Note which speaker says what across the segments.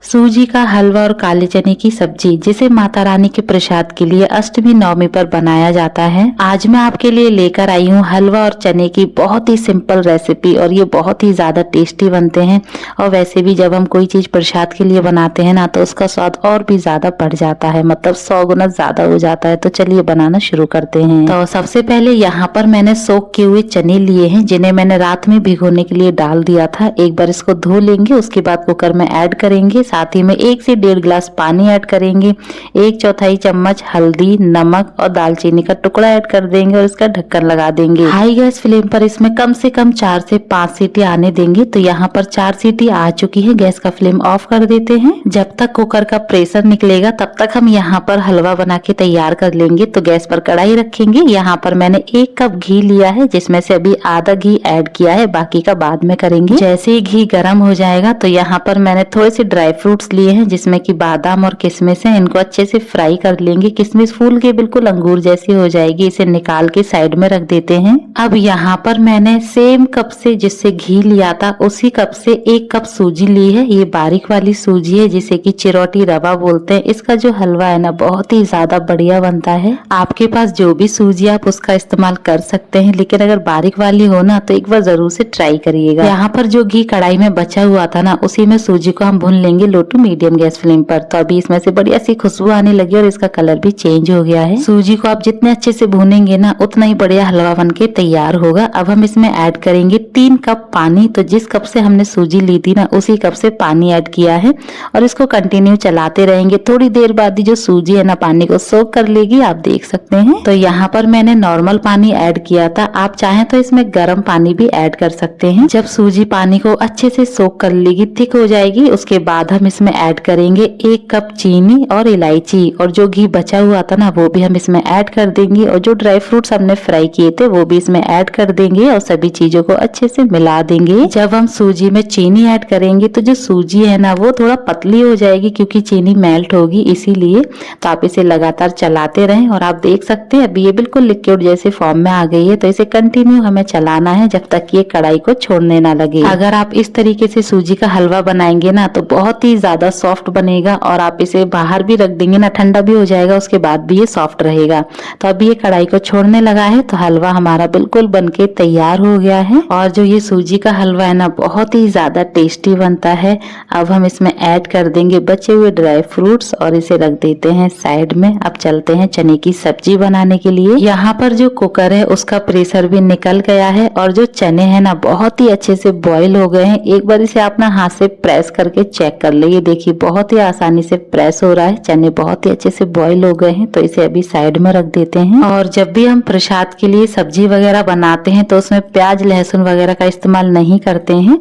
Speaker 1: सूजी का हलवा और काले चने की सब्जी, जिसे माता रानी के प्रसाद के लिए अष्टमी नवमी पर बनाया जाता है। आज मैं आपके लिए लेकर आई हूँ हलवा और चने की बहुत ही सिंपल रेसिपी, और ये बहुत ही ज्यादा टेस्टी बनते हैं। और वैसे भी जब हम कोई चीज प्रसाद के लिए बनाते हैं ना, तो उसका स्वाद और भी ज्यादा बढ़ जाता है, मतलब 100 गुना ज्यादा हो जाता है। तो चलिए बनाना शुरू करते हैं। तो सबसे पहले यहाँ पर मैंने सोक किए हुए चने लिए हैं, जिन्हें मैंने रात में भिगोने के लिए डाल दिया था। एक बार इसको धो लेंगे, उसके बाद कुकर में ऐड करेंगे। साथ ही में 1 से 1.5 गिलास पानी ऐड करेंगे। 1/4 चम्मच हल्दी, नमक और दालचीनी का टुकड़ा ऐड कर देंगे और इसका ढक्कन लगा देंगे। हाई गैस फ्लेम पर इसमें कम से कम 4 से 5 सीटी आने देंगे। तो यहाँ पर 4 सीटी आ चुकी है। गैस का फ्लेम ऑफ कर देते हैं। जब तक कुकर का प्रेशर निकलेगा तब तक हम यहाँ पर हलवा बना के तैयार कर लेंगे। तो गैस पर कढ़ाई रखेंगे। यहाँ पर मैंने 1 कप घी लिया है, जिसमें से अभी आधा घी ऐड किया है, बाकी का बाद में करेंगे। जैसे ही घी गर्म हो जाएगा तो यहाँ पर मैंने थोड़े से ड्राई फ्रूट्स लिए हैं, जिसमें कि बादाम और किशमिश है। इनको अच्छे से फ्राई कर लेंगे। किशमिश फूल के बिल्कुल अंगूर जैसी हो जाएगी। इसे निकाल के साइड में रख देते हैं। अब यहाँ पर मैंने सेम कप से जिससे घी लिया था, उसी कप से 1 कप सूजी ली है। ये बारीक वाली सूजी है, जिसे कि चिरोटी रवा बोलते हैं। इसका जो हलवा है ना, बहुत ही ज्यादा बढ़िया बनता है। आपके पास जो भी सूजी आप उसका इस्तेमाल कर सकते हैं, लेकिन अगर बारीक वाली हो ना तो एक बार जरूर से ट्राई करिएगा। यहाँ पर जो घी कढ़ाई में बचा हुआ था ना, उसी में सूजी को हम भून लेंगे लो टू मीडियम गैस फ्लेम पर। तो अभी इसमें से बढ़िया सी खुशबू आने लगी और इसका कलर भी चेंज हो गया है। सूजी को आप जितने अच्छे से भूनेंगे ना, उतना ही बढ़िया हलवा बन के तैयार होगा। अब हम इसमें ऐड करेंगे 3 कप पानी। तो जिस कप से हमने सूजी ली थी ना, उसी कप से पानी ऐड किया है और इसको कंटिन्यू चलाते रहेंगे। थोड़ी देर बाद ही जो सूजी है ना, पानी को सोख कर लेगी, आप देख सकते हैं। तो यहाँ पर मैंने नॉर्मल पानी ऐड किया था। आप चाहें तो इसमें गर्म पानी भी ऐड कर सकते हैं। जब सूजी पानी को अच्छे से सोख कर लेगी, थिक हो जाएगी, उसके बाद हम इसमें ऐड करेंगे 1 कप चीनी और इलायची, और जो घी बचा हुआ था ना, वो भी हम इसमें ऐड कर देंगे। और जो ड्राई फ्रूट्स हमने फ्राई किए थे, वो भी इसमें ऐड कर देंगे और सभी चीजों को अच्छे से मिला देंगे। जब हम सूजी में चीनी ऐड करेंगे तो जो सूजी है ना, वो थोड़ा पतली हो जाएगी, क्योंकि चीनी मेल्ट होगी, इसीलिए। तो आप इसे लगातार चलाते रहें। और आप देख सकते हैं अभी ये बिल्कुल लिक्विड जैसे फॉर्म में आ गई है। तो इसे कंटिन्यू हमें चलाना है जब तक ये कढ़ाई को छोड़ने ना लगे। अगर आप इस तरीके से सूजी का हलवा बनाएंगे ना, तो बहुत ही ज्यादा सॉफ्ट बनेगा। और आप इसे बाहर भी रख देंगे ना, ठंडा भी हो जाएगा, उसके बाद भी ये सॉफ्ट रहेगा। तो अभी ये कढ़ाई को छोड़ने लगा है। तो हलवा हमारा बिल्कुल बनके तैयार हो गया है। और जो ये सूजी का हलवा है ना, बहुत ही ज्यादा टेस्टी बनता है। अब हम इसमें ऐड कर देंगे बचे हुए ड्राई फ्रूट्स और इसे रख देते हैं साइड में। अब चलते हैं चने की सब्जी बनाने के लिए। यहाँ पर जो कुकर है उसका प्रेशर भी निकल गया है, और जो चने हैं ना, बहुत ही अच्छे से बॉईल हो गए हैं। एक बार इसे आप ना हाथ से प्रेस करके चेक कर ले। ये देखिए बहुत ही आसानी से प्रेस हो रहा है। चने बहुत ही अच्छे से बॉईल हो गए हैं। तो इसे अभी साइड में रख देते हैं। और जब भी हम प्रसाद के लिए सब्जी वगैरह बनाते हैं, तो उसमें प्याज लहसुन वगैरह का इस्तेमाल नहीं करते हैं।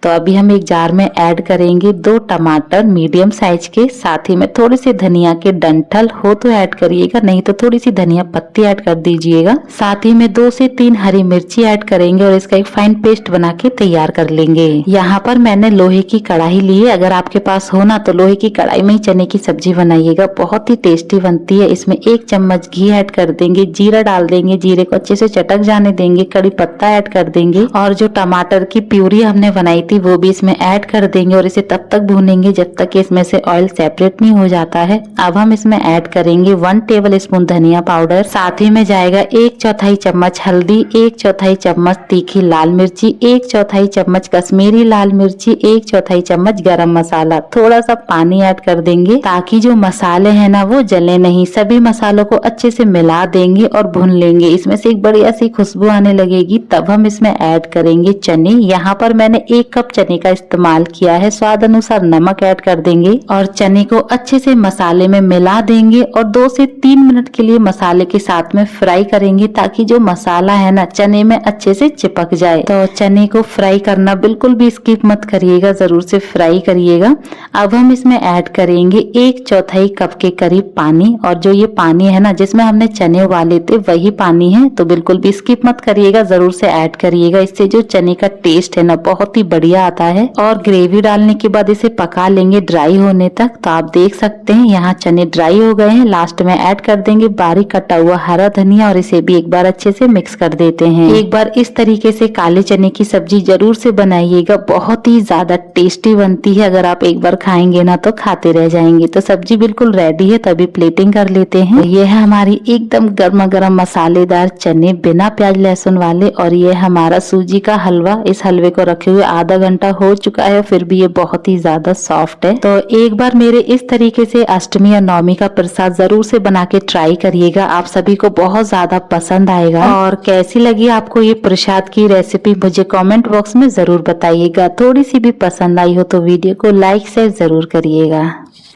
Speaker 1: तो अभी हम एक जार में ऐड करेंगे 2 टमाटर मीडियम साइज के। साथ ही में थोड़े से धनिया के डंठल हो तो ऐड करिएगा, नहीं तो थोड़ी सी धनिया पत्ती ऐड कर दीजिएगा। साथ ही में 2 से 3 हरी मिर्ची ऐड करेंगे और इसका एक फाइन पेस्ट बना के तैयार कर लेंगे। यहाँ पर मैंने लोहे की कढ़ाई ली है। अगर आपके पास हो ना, तो लोहे की कढ़ाई में ही चने की सब्जी बनाइएगा, बहुत ही टेस्टी बनती है। इसमें 1 चम्मच घी ऐड कर देंगे, जीरा डाल देंगे, जीरे को अच्छे से चटक जाने देंगे, कड़ी पत्ता ऐड कर देंगे, और जो टमाटर की प्यूरी हमने बनाई थी वो भी इसमें ऐड कर देंगे। और इसे तब तक भूनेंगे जब तक इसमें से ऑयल सेपरेट नहीं हो जाता है। अब हम इसमें ऐड करेंगे 1 टेबल स्पून धनिया पाउडर। साथ ही में जाएगा 1/4 चम्मच हल्दी, 1/4 चम्मच तीखी लाल मिर्ची, 1/4 चम्मच कश्मीरी लाल मिर्ची, 1/4 चम्मच गरम मसाला। थोड़ा सा पानी ऐड कर देंगे ताकि जो मसाले हैं ना, वो जले नहीं। सभी मसालों को अच्छे से मिला देंगे और भून लेंगे। इसमें से एक बढ़िया सी खुशबू आने लगेगी। तब हम इसमें ऐड करेंगे चने। यहाँ पर मैंने 1 कप चने का इस्तेमाल किया है। स्वाद अनुसार नमक ऐड कर देंगे और चने को अच्छे से मसाले में मिला देंगे और 2 से 3 मिनट के लिए मसाले के साथ में फ्राई करेंगे, ताकि जो मसाला है ना, चने में अच्छे से चिपक जाए। तो चने को फ्राई करना बिल्कुल भी स्किप मत करिएगा, जरूर से फ्राई करिएगा। अब हम इसमें ऐड करेंगे 1/4 कप के करीब पानी। और जो ये पानी है ना, जिसमें हमने चने उबाले थे, वही पानी है। तो बिल्कुल भी स्किप मत करिएगा, जरूर से ऐड करिएगा। इससे जो चने का टेस्ट है ना, बहुत ही बढ़िया आता है। और ग्रेवी डालने के बाद इसे पका लेंगे ड्राई होने तक। तो आप देख सकते हैं यहाँ चने ड्राई हो गए हैं। लास्ट में ऐड कर देंगे बारीक कटा हुआ हरा धनिया और इसे भी एक बार अच्छे से मिक्स कर देते हैं। एक बार इस तरीके से काले चने की सब्जी जरूर से बनाइएगा, बहुत ही ज्यादा टेस्टी बनती है। अगर आप आप एक बार खाएंगे ना तो खाते रह जाएंगे। तो सब्जी बिल्कुल रेडी है, तभी प्लेटिंग कर लेते हैं। ये है हमारी एकदम गर्मा गर्म मसालेदार चने बिना प्याज लहसुन वाले, और ये हमारा सूजी का हलवा। इस हलवे को रखे हुए आधा घंटा हो चुका है, फिर भी ये बहुत ही ज्यादा सॉफ्ट है। तो एक बार मेरे इस तरीके से अष्टमी और नवमी का प्रसाद जरूर से बना के ट्राई करिएगा, आप सभी को बहुत ज्यादा पसंद आएगा। और कैसी लगी आपको ये प्रसाद की रेसिपी मुझे कमेंट बॉक्स में जरूर बताइएगा। थोड़ी सी भी पसंद आई हो तो वीडियो को लाइक शेयर जरूर करिएगा।